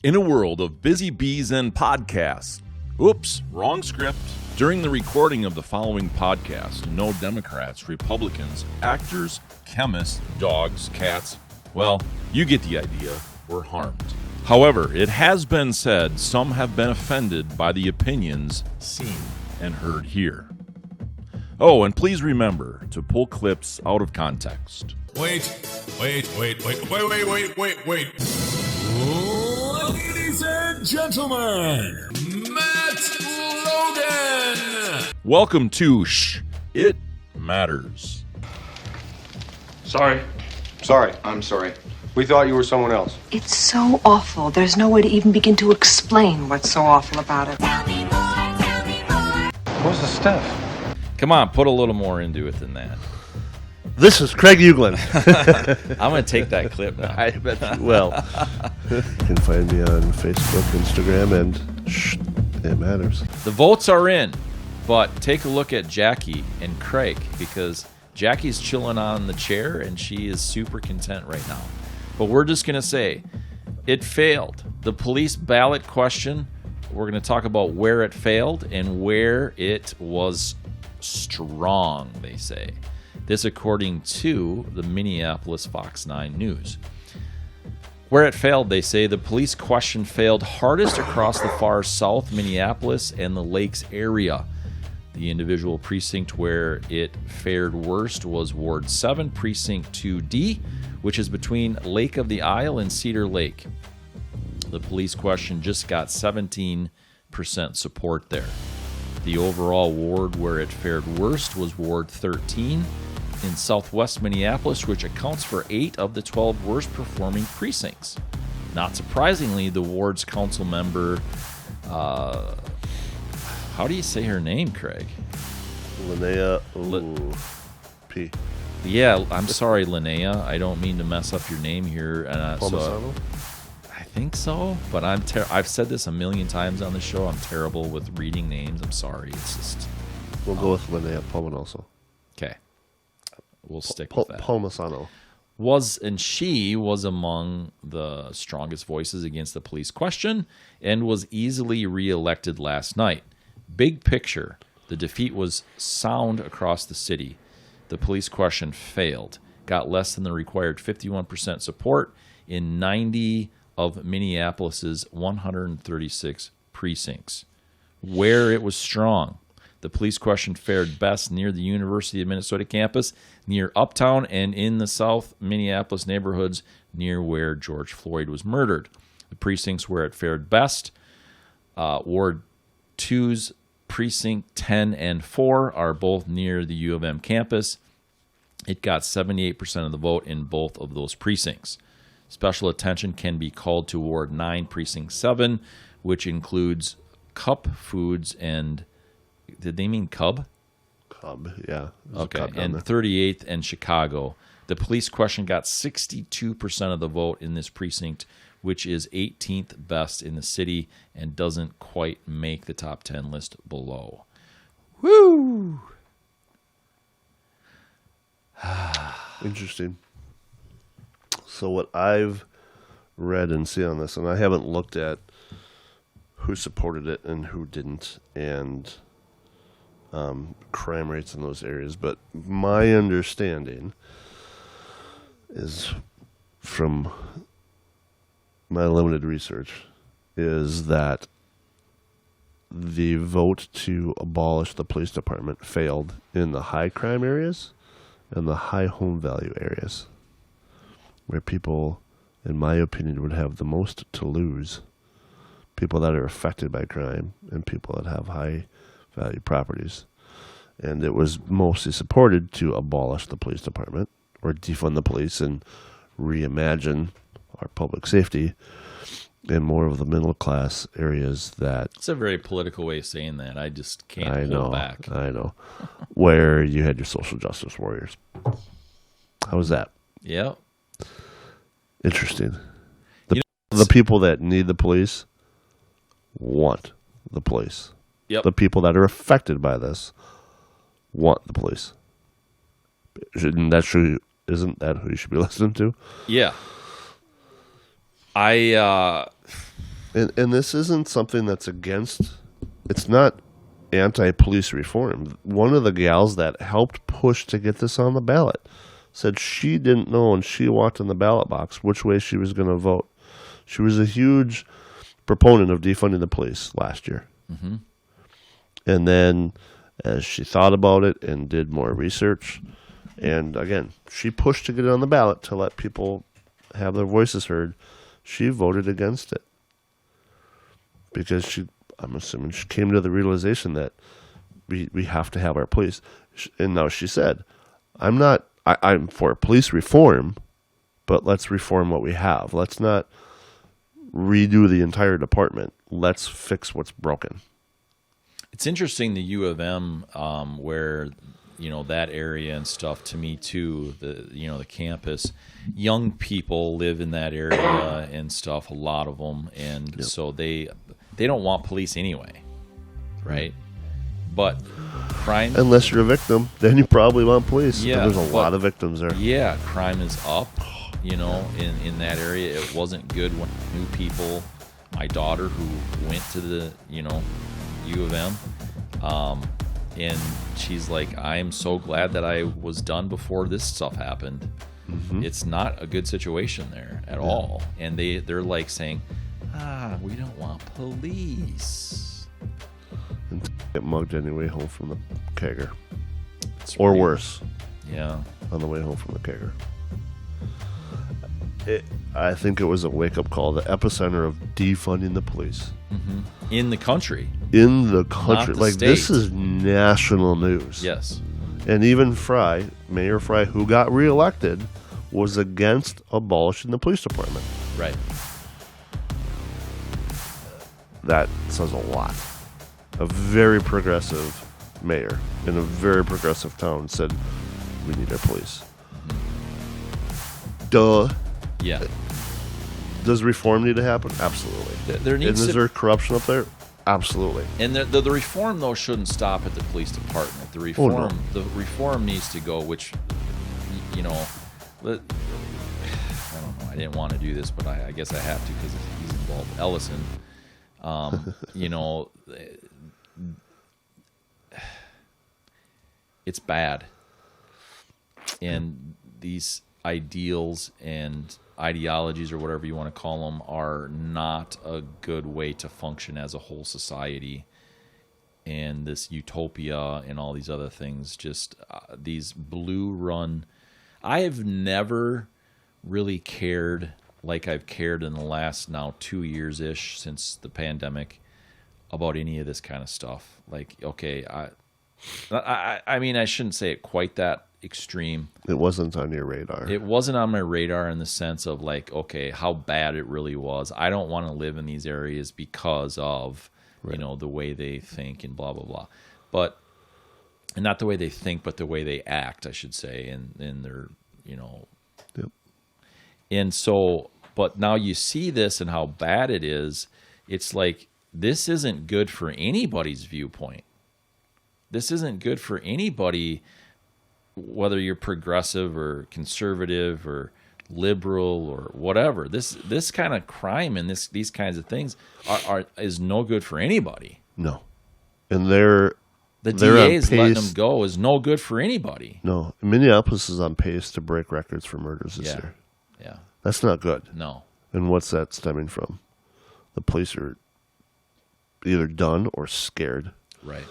In a world of busy bees and podcasts, oops, wrong script. During the recording of the following podcast, no Democrats, Republicans, actors, chemists, dogs, cats, well, you get the idea, were harmed. However, it has been said some have been offended by the opinions seen and heard here. Oh, and please remember to pull clips out of context. Wait. Ladies and gentlemen, Matt Logan. Welcome to Shh, It Matters. Sorry. I'm sorry. We thought you were someone else. It's so awful. There's no way to even begin to explain what's so awful about it. Tell me more. Where's the stuff? Come on, put a little more into it than that. This is Craig Uglin. I'm going to take that clip now. I bet you will. You can find me on Facebook, Instagram, and Shh, It Matters. The votes are in, but take a look at Jackie and Craig because Jackie's chilling on the chair and she is super content right now. But we're just going to say it failed. The police ballot question, we're going to talk about where it failed and where it was strong, they say. This according to the Minneapolis Fox 9 News. Where it failed, they say the police question failed hardest across the far south Minneapolis and the Lakes area. The individual precinct where it fared worst was Ward 7, Precinct 2D, which is between Lake of the Isle and Cedar Lake. The police question just got 17% support there. The overall ward where it fared worst was Ward 13 in southwest Minneapolis, which accounts for 8 of the 12 worst performing precincts. Not surprisingly, the ward's council member, how do you say her name, Craig? Linnea P. Yeah, I'm sorry, Linnea. I don't mean to mess up your name here. Palmisano? I think so, but I've said this a million times on the show. I'm terrible with reading names. I'm sorry. It's just... We'll go with Linnea Palmisano. Okay. We'll stick with that. Palmisano. She was among the strongest voices against the police question and was easily reelected last night. Big picture, the defeat was sound across the city. The police question failed, got less than the required 51% support in 90 of Minneapolis's 136 precincts. Where it was strong, the police question fared best near the University of Minnesota campus, near Uptown, and in the South Minneapolis neighborhoods near where George Floyd was murdered. The precincts where it fared best, Ward 2's Precinct 10 and 4 are both near the U of M campus. It got 78% of the vote in both of those precincts. Special attention can be called to Ward 9, Precinct 7, which includes Cup Foods and... Did they mean Cub? Cub, yeah. Okay, and 38th and Chicago. The police question got 62% of the vote in this precinct, which is 18th best in the city and doesn't quite make the top 10 list below. Woo! Interesting. So what I've read and seen on this, and I haven't looked at who supported it and who didn't, and crime rates in those areas, but my understanding is from my limited research is that the vote to abolish the police department failed in the high crime areas and the high home value areas, where people, in my opinion, would have the most to lose. People that are affected by crime and people that have high value properties. And it was mostly supported to abolish the police department or defund the police and reimagine our public safety in more of the middle class areas that... It's a very political way of saying that. I just can't pull back. I know. Where you had your social justice warriors. How was that? Yeah. Interesting. The people that need the police want the police. Yep. The people that are affected by this want the police. Isn't that who you should be listening to? Yeah. And this isn't something that's against. It's not anti-police reform. One of the gals that helped push to get this on the ballot said she didn't know when she walked in the ballot box which way she was going to vote. She was a huge proponent of defunding the police last year. Mm-hmm. And then as she thought about it and did more research, and again, she pushed to get it on the ballot to let people have their voices heard, she voted against it. Because I'm assuming she came to the realization that we have to have our police. And now she said, I'm for police reform, but let's reform what we have. Let's not redo the entire department. Let's fix what's broken. It's interesting, the U of M, where, that area and stuff, to me too, the campus, young people live in that area and stuff, a lot of them. And so they don't want police anyway, right? But crime... Unless you're a victim, then you probably want police. Yeah, and there's a lot of victims there. Yeah, crime is up, in that area. It wasn't good when new people, my daughter who went to the, U of M, and she's like, I'm so glad that I was done before this stuff happened. Mm-hmm. It's not a good situation there at all. And they're like saying, we don't want police. And get mugged anyway home from the kegger. Or worse. Yeah. On the way home from the kegger. I think it was a wake-up call, the epicenter of defunding the police. Mm-hmm. In the country. In the country. Not the like, state. This is national news. Yes. And even Mayor Fry, who got reelected, was against abolishing the police department. Right. That says a lot. A very progressive mayor in a very progressive town said, we need our police. Duh. Yeah. Does reform need to happen? Absolutely. There needs and is there corruption up there? Absolutely. And the reform, though, shouldn't stop at the police department. The reform needs to go, which, I don't know. I didn't want to do this, but I guess I have to because he's involved. Ellison, it's bad. And these ideals and ideologies, or whatever you want to call them, are not a good way to function as a whole society. And this utopia and all these other things, just these blue run. I have never really cared like I've cared in the last now 2 years-ish since the pandemic about any of this kind of stuff. Like, okay, I mean, I shouldn't say it quite that extreme. It wasn't on your radar. It wasn't on my radar in the sense of like, okay, how bad it really was. I don't want to live in these areas because of, the way they think and blah, blah, blah. But, and not the way they think, but the way they act, I should say. And they're, Yep. And so, but now you see this and how bad it is. It's like, this isn't good for anybody's viewpoint. This isn't good for anybody, whether you're progressive or conservative or liberal or whatever. This kind of crime and these kinds of things is no good for anybody. No. And the DA's letting them go is no good for anybody. No. Minneapolis is on pace to break records for murders this year. Yeah. That's not good. No. And what's that stemming from? The police are either done or scared. Right.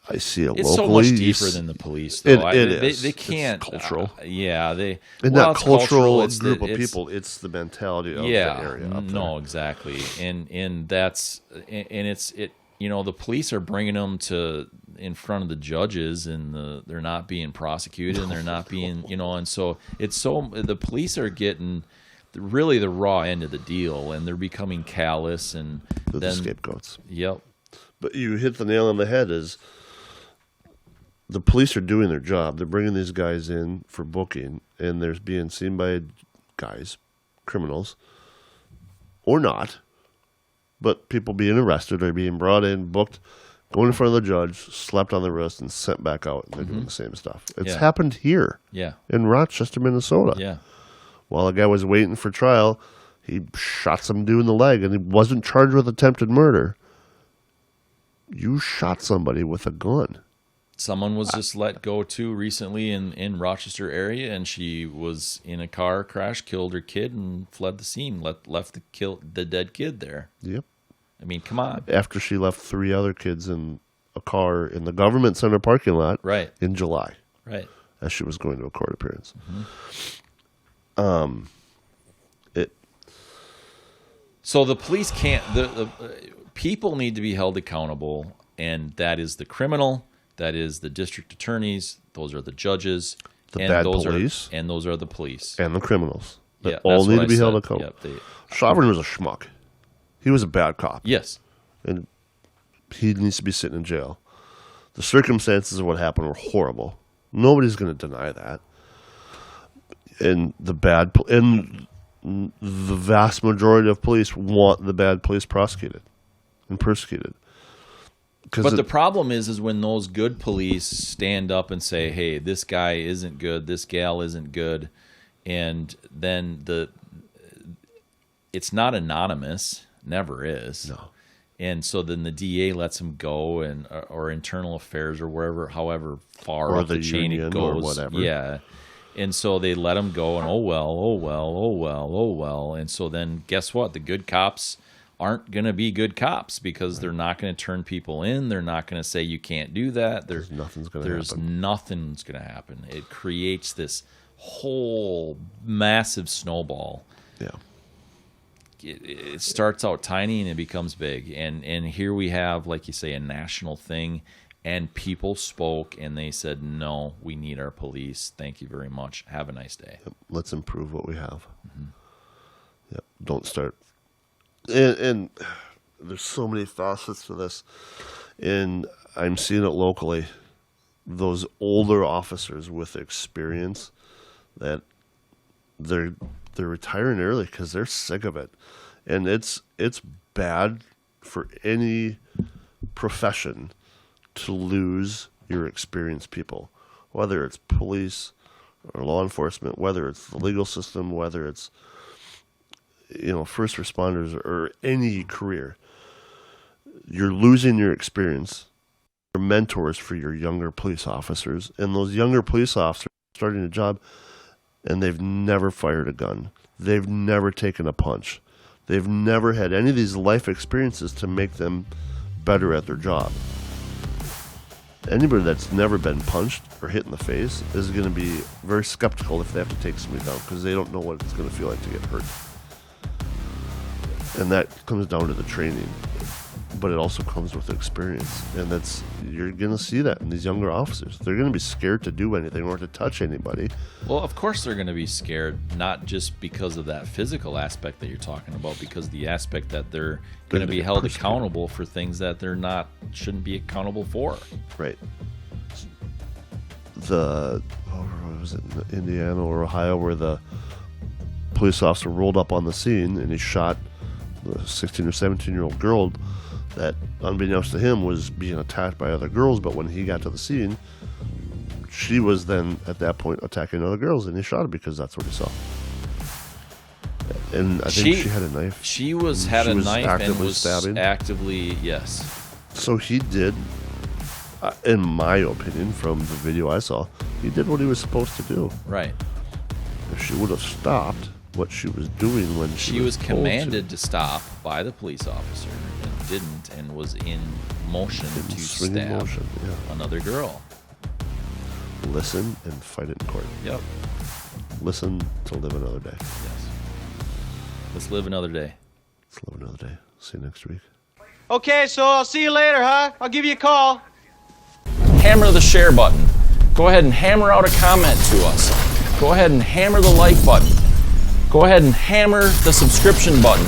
I see it it's locally. So much deeper than the police, though. It is. They can't. It's cultural. It's not cultural it's group of people. It's the mentality of the area up there. No, exactly. And that's the police are bringing them in front of the judges, and they're not being prosecuted, and they're not being, and so the police are getting really the raw end of the deal, and they're becoming callous, and the scapegoats. Yep. But you hit the nail on the head. Is the police are doing their job. They're bringing these guys in for booking, and they're being seen by guys, criminals, or not, but people being arrested or being brought in, booked, going in front of the judge, slapped on the wrist, and sent back out, and they're doing the same stuff. It's happened here in Rochester, Minnesota. Yeah. While a guy was waiting for trial, He shot some dude in the leg, and he wasn't charged with attempted murder. You shot somebody with a gun. Someone was just let go too recently in Rochester area, and she was in a car crash, killed her kid, and fled the scene. Left the dead kid there. Yep. I mean, come on. After she left 3 other kids in a car in the government center parking lot, Right. in July, Right. as she was going to a court appearance. So the police can't. The people need to be held accountable, and that is the criminal. That is the district attorneys. Those are the judges. The and bad those police. and those are the police. And the criminals. They Yeah, all that's need what to be I held said. accountable. Yep, Sovereign was a schmuck. He was a bad cop. Yes. And he needs to be sitting in jail. The circumstances of what happened were horrible. Nobody's going to deny that. And the vast majority of police want the bad police prosecuted and persecuted. But the problem is when those good police stand up and say, "Hey, this guy isn't good, this gal isn't good," and then it's not anonymous, never is. No. And so then the DA lets him go, and or internal affairs or wherever, however far Or up the chain it union goes, or whatever. Yeah. And so they let him go, and oh well. And so then guess what? The good cops aren't going to be good cops because they're not going to turn people in. They're not going to say you can't do that. nothing's going to happen. It creates this whole massive snowball. Yeah. It starts out tiny and it becomes big. And here we have, like you say, a national thing. And people spoke and they said, no, we need our police. Thank you very much. Have a nice day. Let's improve what we have. Yep. Don't start. And there's so many facets to this. And I'm seeing it locally. Those older officers with experience that they're retiring early because they're sick of it. And it's bad for any profession to lose your experienced people, whether it's police or law enforcement, whether it's the legal system, whether it's first responders or any career. You're losing your experience. Your mentors for your younger police officers, and those younger police officers are starting a job, and they've never fired a gun. They've never taken a punch. They've never had any of these life experiences to make them better at their job. Anybody that's never been punched or hit in the face is going to be very skeptical if they have to take somebody down because they don't know what it's going to feel like to get hurt. And that comes down to the training, but it also comes with experience. And you're going to see that in these younger officers. They're going to be scared to do anything or to touch anybody. Well, of course they're going to be scared, not just because of that physical aspect that you're talking about, because the aspect that they're going to be held accountable for things that shouldn't be accountable for. Right. Was it Indiana or Ohio where the police officer rolled up on the scene and he shot the 16 or 17-year-old girl that, unbeknownst to him, was being attacked by other girls, but when he got to the scene, she was then, at that point, attacking other girls, and he shot her because that's what he saw. And I think she had a knife. She had a knife and was stabbing. Actively, yes. So he did, in my opinion, from the video I saw, he did what he was supposed to do. Right. If she would have stopped what she was doing when she was commanded to stop by the police officer and didn't, and was in motion to stab another girl. Listen and fight it in court. Yep. Listen to live another day. Yes. Let's live another day. Let's live another day. See you next week. Okay, so I'll see you later, huh? I'll give you a call. Hammer the share button. Go ahead and hammer out a comment to us. Go ahead and hammer the like button. Go ahead and hammer the subscription button.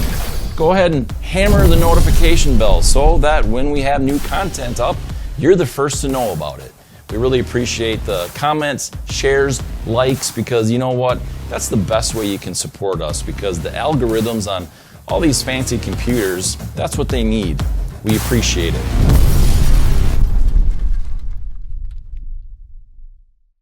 Go ahead and hammer the notification bell so that when we have new content up, you're the first to know about it. We really appreciate the comments, shares, likes, because you know what? That's the best way you can support us, because the algorithms on all these fancy computers, that's what they need. We appreciate it.